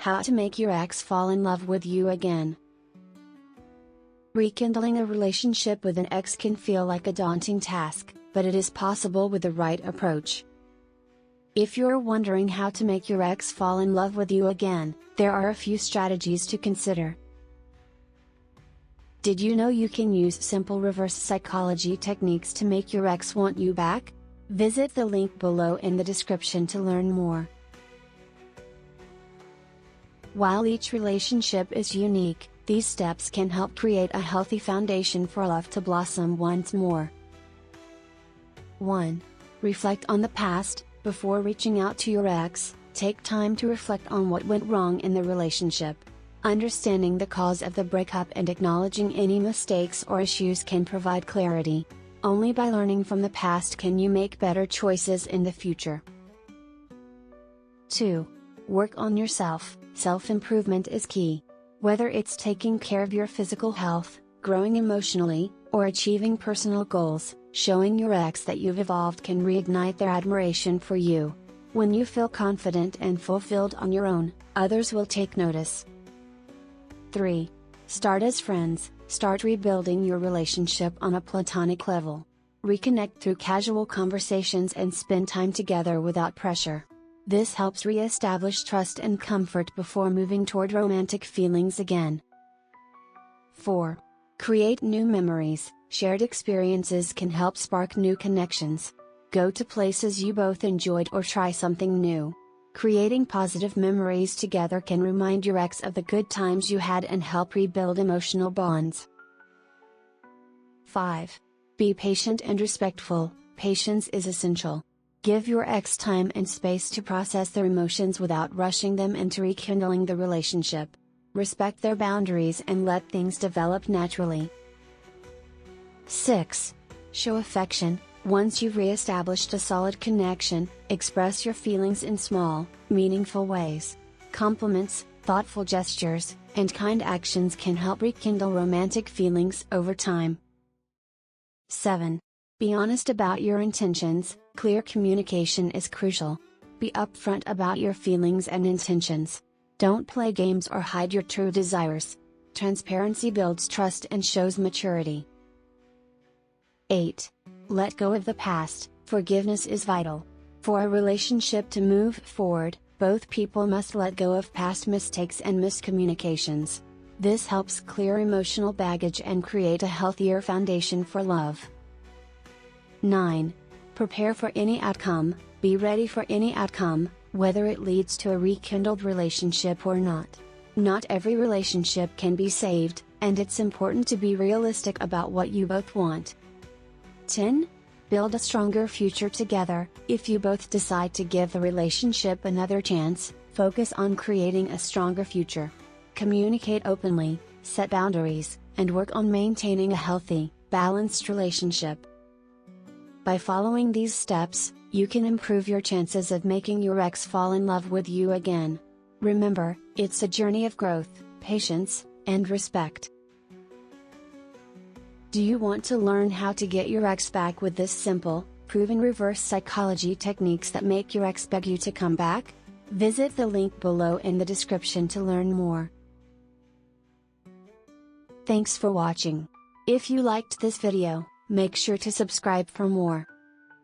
How to make your ex fall in love with you again. Rekindling a relationship with an ex can feel like a daunting task, but it is possible with the right approach. If you're wondering how to make your ex fall in love with you again, there are a few strategies to consider. Did you know you can use simple reverse psychology techniques to make your ex want you back? Visit the link below in the description to learn more. While each relationship is unique, these steps can help create a healthy foundation for love to blossom once more. 1. Reflect on the past. Before reaching out to your ex, take time to reflect on what went wrong in the relationship. Understanding the cause of the breakup and acknowledging any mistakes or issues can provide clarity. Only by learning from the past can you make better choices in the future. 2. Work on yourself. Self-improvement is key. Whether it's taking care of your physical health, growing emotionally, or achieving personal goals, showing your ex that you've evolved can reignite their admiration for you. When you feel confident and fulfilled on your own, others will take notice. 3. Start as friends. Start rebuilding your relationship on a platonic level. Reconnect through casual conversations and spend time together without pressure. This helps re-establish trust and comfort before moving toward romantic feelings again. 4. Create new memories. Shared experiences can help spark new connections. Go to places you both enjoyed or try something new. Creating positive memories together can remind your ex of the good times you had and help rebuild emotional bonds. 5. Be patient and respectful. Patience is essential. Give your ex time and space to process their emotions without rushing them into rekindling the relationship. Respect their boundaries and let things develop naturally. 6. Show affection. Once you've re-established a solid connection, express your feelings in small, meaningful ways. Compliments, thoughtful gestures, and kind actions can help rekindle romantic feelings over time. 7. Be honest about your intentions. Clear communication is crucial. Be upfront about your feelings and intentions. Don't play games or hide your true desires. Transparency builds trust and shows maturity. 8. Let go of the past. Forgiveness is vital. For a relationship to move forward, both people must let go of past mistakes and miscommunications. This helps clear emotional baggage and create a healthier foundation for love. 9. Prepare for any outcome. Be ready for any outcome, whether it leads to a rekindled relationship or not. Not every relationship can be saved, and it's important to be realistic about what you both want. 10. Build a stronger future together. If you both decide to give the relationship another chance, focus on creating a stronger future. Communicate openly, set boundaries, and work on maintaining a healthy, balanced relationship. By following these steps, you can improve your chances of making your ex fall in love with you again. Remember, it's a journey of growth, patience, and respect. Do you want to learn how to get your ex back with this simple, proven reverse psychology techniques that make your ex beg you to come back? Visit the link below in the description to learn more. Thanks for watching. If you liked this video, make sure to subscribe for more.